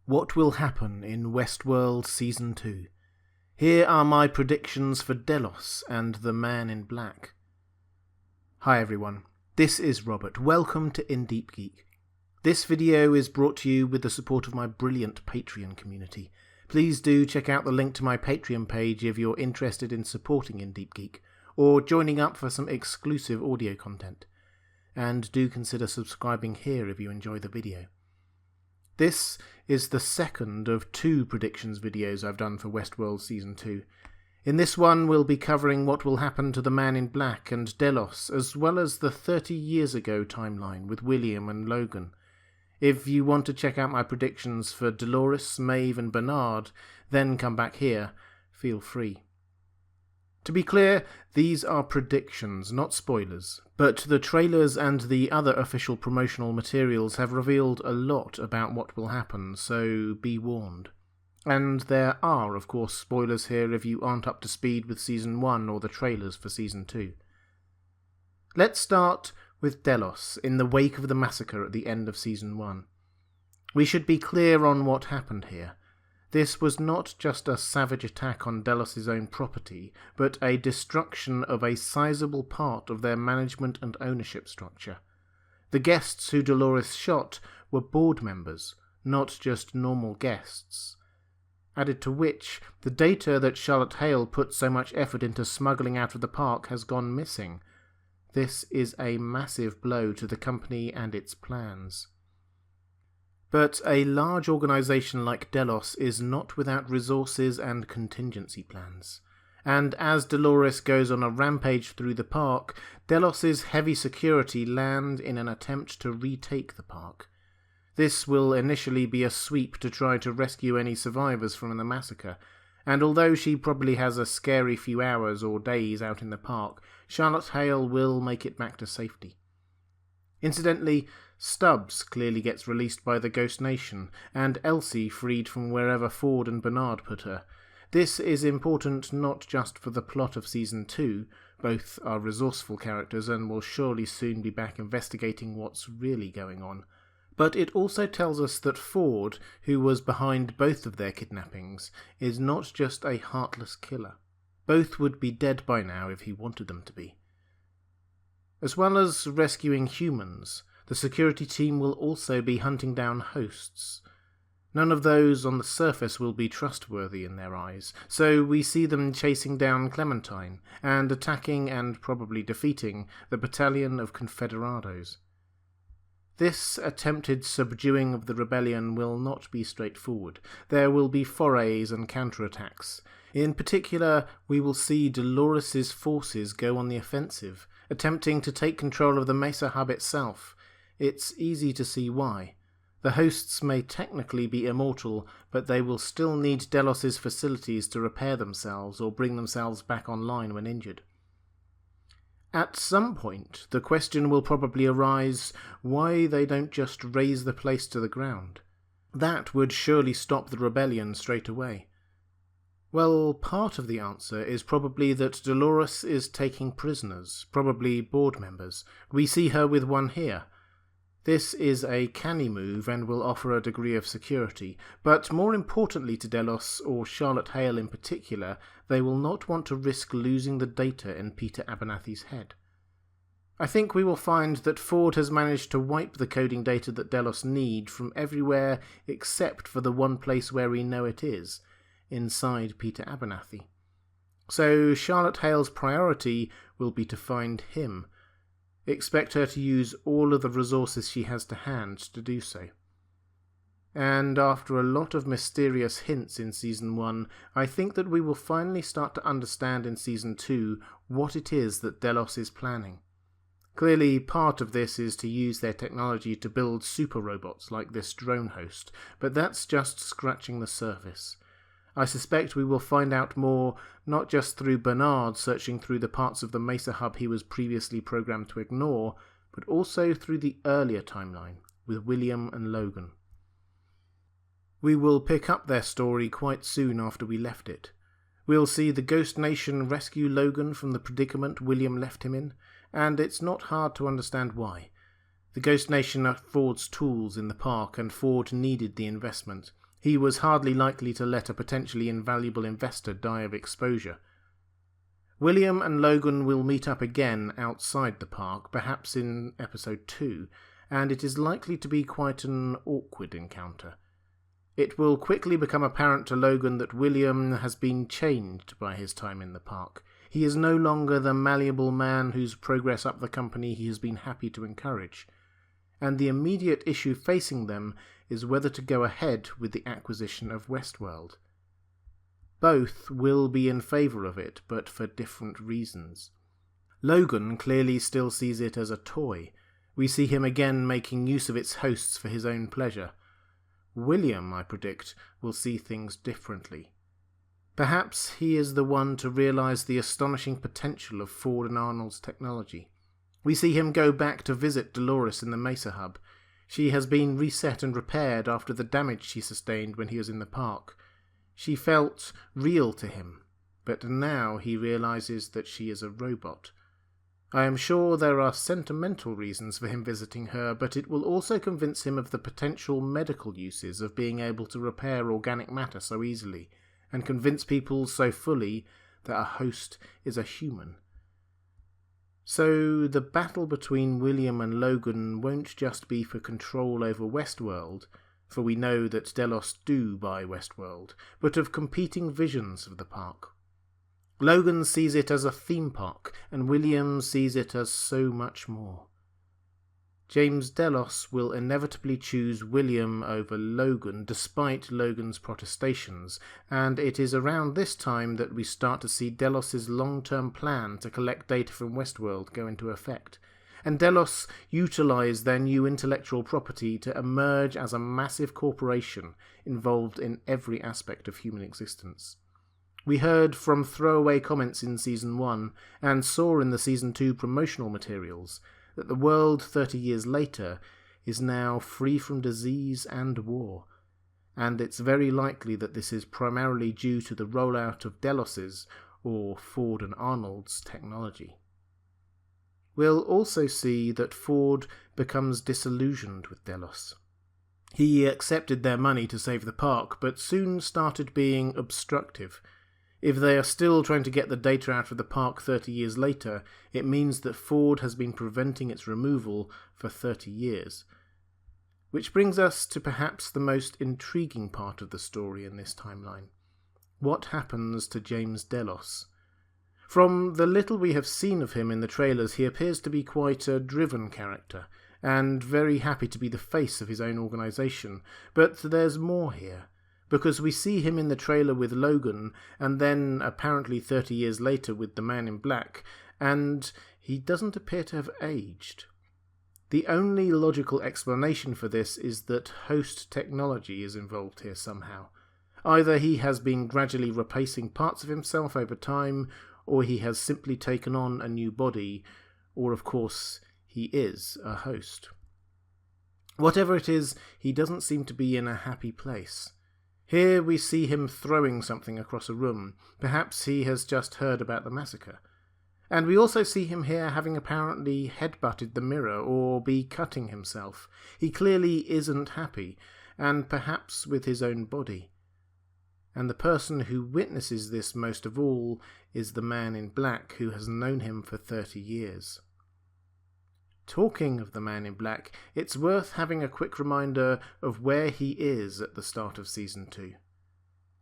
What will happen in Westworld Season 2? Here are my predictions for Delos and the Man in Black. Hi everyone, this is Robert. Welcome to Deep Geek. This video is brought to you with the support of my brilliant Patreon community. Please do check out the link to my Patreon page if you're interested in supporting Deep Geek, or joining up for some exclusive audio content. And do consider subscribing here if you enjoy the video. This is the second of two predictions videos I've done for Westworld Season 2. In this one we'll be covering what will happen to the Man in Black and Delos, as well as the 30 years ago timeline with William and Logan. If you want to check out my predictions for Dolores, Maeve and Bernard, then come back here, feel free. To be clear, these are predictions, not spoilers, but the trailers and the other official promotional materials have revealed a lot about what will happen, so be warned. And there are, of course, spoilers here if you aren't up to speed with Season 1 or the trailers for Season 2. Let's start with Delos in the wake of the massacre at the end of Season 1. We should be clear on what happened here. This was not just a savage attack on Delos' own property, but a destruction of a sizable part of their management and ownership structure. The guests who Dolores shot were board members, not just normal guests. Added to which, the data that Charlotte Hale put so much effort into smuggling out of the park has gone missing. This is a massive blow to the company and its plans. But a large organisation like Delos is not without resources and contingency plans. And as Dolores goes on a rampage through the park, Delos' heavy security land in an attempt to retake the park. This will initially be a sweep to try to rescue any survivors from the massacre, and although she probably has a scary few hours or days out in the park, Charlotte Hale will make it back to safety. Incidentally, Stubbs clearly gets released by the Ghost Nation, and Elsie freed from wherever Ford and Bernard put her. This is important not just for the plot of Season 2, both are resourceful characters and will surely soon be back investigating what's really going on, but it also tells us that Ford, who was behind both of their kidnappings, is not just a heartless killer. Both would be dead by now if he wanted them to be. As well as rescuing humans, the security team will also be hunting down hosts. None of those on the surface will be trustworthy in their eyes, so we see them chasing down Clementine and attacking and probably defeating the battalion of Confederados. This attempted subduing of the rebellion will not be straightforward. There will be forays and counterattacks. In particular, we will see Dolores' forces go on the offensive, attempting to take control of the Mesa Hub itself. It's easy to see why. The hosts may technically be immortal, but they will still need Delos' facilities to repair themselves or bring themselves back online when injured. At some point, the question will probably arise why they don't just raze the place to the ground. That would surely stop the rebellion straight away. Well, part of the answer is probably that Dolores is taking prisoners, probably board members. We see her with one here. This is a canny move and will offer a degree of security, but more importantly to Delos, or Charlotte Hale in particular, they will not want to risk losing the data in Peter Abernathy's head. I think we will find that Ford has managed to wipe the coding data that Delos need from everywhere except for the one place where we know it is, inside Peter Abernathy. So Charlotte Hale's priority will be to find him. Expect her to use all of the resources she has to hand to do so. And after a lot of mysterious hints in Season 1, I think that we will finally start to understand in Season 2 what it is that Delos is planning. Clearly, part of this is to use their technology to build super robots like this drone host, but that's just scratching the surface. I suspect we will find out more, not just through Bernard searching through the parts of the Mesa Hub he was previously programmed to ignore, but also through the earlier timeline, with William and Logan. We will pick up their story quite soon after we left it. We'll see the Ghost Nation rescue Logan from the predicament William left him in, and it's not hard to understand why. The Ghost Nation are Ford's tools in the park, and Ford needed the investment. He was hardly likely to let a potentially invaluable investor die of exposure. William and Logan will meet up again outside the park, perhaps in episode 2, and it is likely to be quite an awkward encounter. It will quickly become apparent to Logan that William has been changed by his time in the park. He is no longer the malleable man whose progress up the company he has been happy to encourage. And the immediate issue facing them is whether to go ahead with the acquisition of Westworld. Both will be in favour of it, but for different reasons. Logan clearly still sees it as a toy. We see him again making use of its hosts for his own pleasure. William, I predict, will see things differently. Perhaps he is the one to realise the astonishing potential of Ford and Arnold's technology. We see him go back to visit Dolores in the Mesa Hub. She has been reset and repaired after the damage she sustained when he was in the park. She felt real to him, but now he realises that she is a robot. I am sure there are sentimental reasons for him visiting her, but it will also convince him of the potential medical uses of being able to repair organic matter so easily, and convince people so fully that a host is a human. So the battle between William and Logan won't just be for control over Westworld, for we know that Delos do buy Westworld, but of competing visions of the park. Logan sees it as a theme park, and William sees it as so much more. James Delos will inevitably choose William over Logan, despite Logan's protestations, and it is around this time that we start to see Delos's long-term plan to collect data from Westworld go into effect, and Delos utilise their new intellectual property to emerge as a massive corporation involved in every aspect of human existence. We heard from throwaway comments in Season 1, and saw in the Season 2 promotional materials, that the world 30 years later is now free from disease and war, and it's very likely that this is primarily due to the rollout of Delos's, or Ford and Arnold's, technology. We'll also see that Ford becomes disillusioned with Delos. He accepted their money to save the park, but soon started being obstructive. If they are still trying to get the data out of the park 30 years later, it means that Ford has been preventing its removal for 30 years. Which brings us to perhaps the most intriguing part of the story in this timeline. What happens to James Delos? From the little we have seen of him in the trailers, he appears to be quite a driven character, and very happy to be the face of his own organisation. But there's more here, because we see him in the trailer with Logan, and then apparently 30 years later with the Man in Black, and he doesn't appear to have aged. The only logical explanation for this is that host technology is involved here somehow. Either he has been gradually replacing parts of himself over time, or he has simply taken on a new body, or of course he is a host. Whatever it is, he doesn't seem to be in a happy place. Here we see him throwing something across a room. Perhaps he has just heard about the massacre. And we also see him here having apparently headbutted the mirror or be cutting himself. He clearly isn't happy, and perhaps with his own body. And the person who witnesses this most of all is the Man in Black, who has known him for 30 years. Talking of the Man in Black, it's worth having a quick reminder of where he is at the start of Season 2.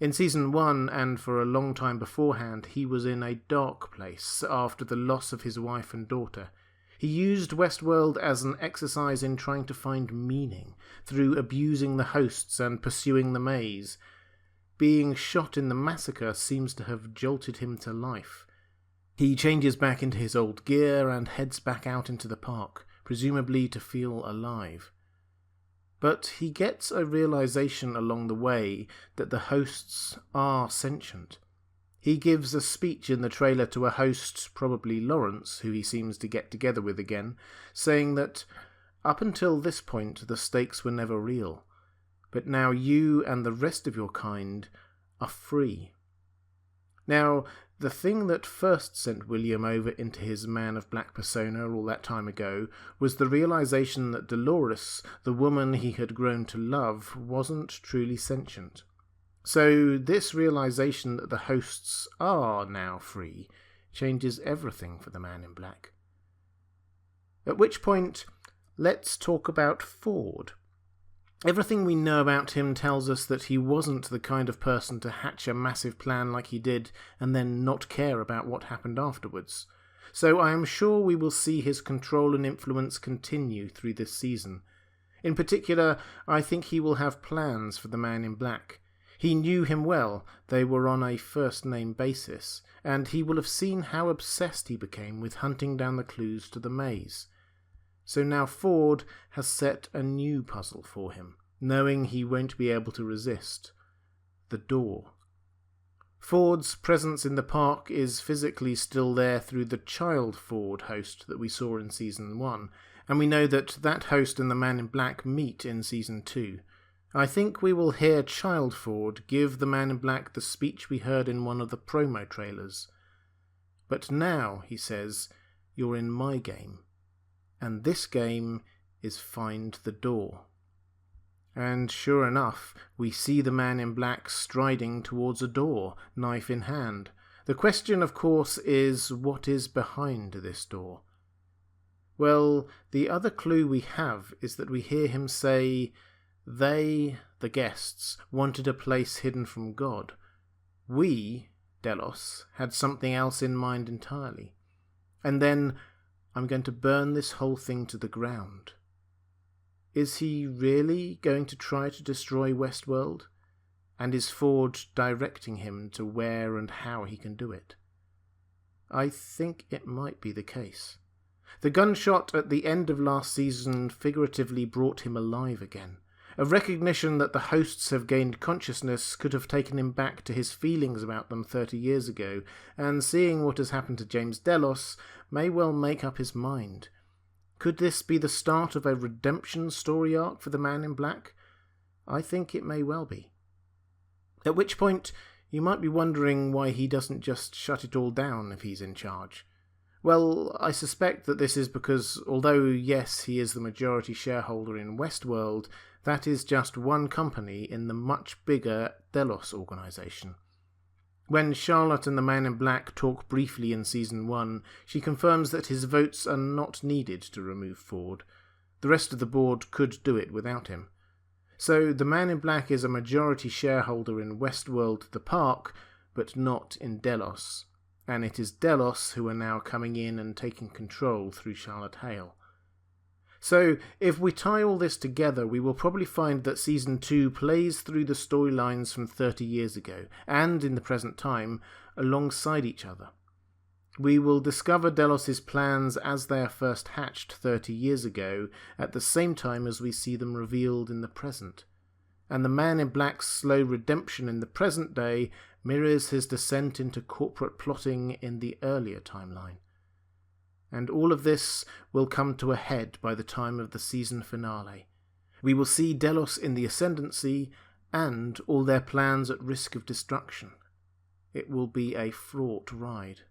In Season 1, and for a long time beforehand, he was in a dark place after the loss of his wife and daughter. He used Westworld as an exercise in trying to find meaning, through abusing the hosts and pursuing the maze. Being shot in the massacre seems to have jolted him to life. He changes back into his old gear and heads back out into the park, presumably to feel alive. But he gets a realization along the way that the hosts are sentient. He gives a speech in the trailer to a host, probably Lawrence, who he seems to get together with again, saying that up until this point the stakes were never real, but now you and the rest of your kind are free. Now, the thing that first sent William over into his Man of Black persona all that time ago was the realization that Dolores, the woman he had grown to love, wasn't truly sentient. So this realization that the hosts are now free changes everything for the Man in Black. At which point, let's talk about Ford. Everything we know about him tells us that he wasn't the kind of person to hatch a massive plan like he did and then not care about what happened afterwards. So I am sure we will see his control and influence continue through this season. In particular, I think he will have plans for the Man in Black. He knew him well, they were on a first-name basis, and he will have seen how obsessed he became with hunting down the clues to the maze. So now Ford has set a new puzzle for him, knowing he won't be able to resist. The door. Ford's presence in the park is physically still there through the child Ford host that we saw in Season 1, and we know that that host and the Man in Black meet in Season 2. I think we will hear child Ford give the Man in Black the speech we heard in one of the promo trailers. But now, he says, you're in my game. And this game is Find the Door. And sure enough, we see the Man in Black striding towards a door, knife in hand. The question, of course, is what is behind this door? Well, the other clue we have is that we hear him say, they, the guests, wanted a place hidden from God. We, Delos, had something else in mind entirely. And then, I'm going to burn this whole thing to the ground. Is he really going to try to destroy Westworld? And is Ford directing him to where and how he can do it? I think it might be the case. The gunshot at the end of last season figuratively brought him alive again. A recognition that the hosts have gained consciousness could have taken him back to his feelings about them 30 years ago, and seeing what has happened to James Delos may well make up his mind. Could this be the start of a redemption story arc for the Man in Black? I think it may well be. At which point, you might be wondering why he doesn't just shut it all down if he's in charge. Well, I suspect that this is because, although yes, he is the majority shareholder in Westworld, that is just one company in the much bigger Delos organisation. When Charlotte and the Man in Black talk briefly in Season 1, she confirms that his votes are not needed to remove Ford. The rest of the board could do it without him. So the Man in Black is a majority shareholder in Westworld the park, but not in Delos. And it is Delos who are now coming in and taking control through Charlotte Hale. So, if we tie all this together, we will probably find that Season 2 plays through the storylines from 30 years ago, and in the present time, alongside each other. We will discover Delos' plans as they are first hatched 30 years ago, at the same time as we see them revealed in the present. And the Man in Black's slow redemption in the present day mirrors his descent into corporate plotting in the earlier timeline. And all of this will come to a head by the time of the season finale. We will see Delos in the ascendancy and all their plans at risk of destruction. It will be a fraught ride.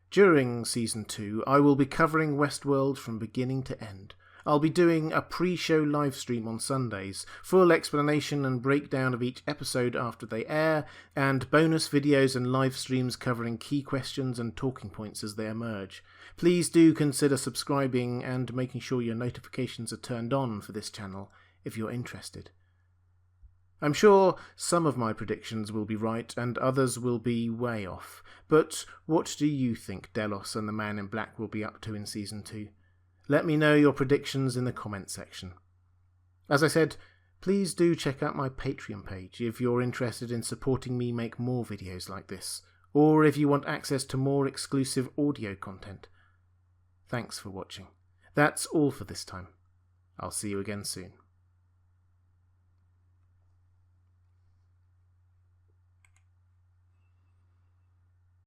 During Season 2, I will be covering Westworld from beginning to end. I'll be doing a pre-show livestream on Sundays, full explanation and breakdown of each episode after they air, and bonus videos and live streams covering key questions and talking points as they emerge. Please do consider subscribing and making sure your notifications are turned on for this channel if you're interested. I'm sure some of my predictions will be right and others will be way off, but what do you think Delos and the Man in Black will be up to in Season 2? Let me know your predictions in the comment section. As I said, please do check out my Patreon page if you're interested in supporting me make more videos like this, or if you want access to more exclusive audio content. Thanks for watching. That's all for this time. I'll see you again soon.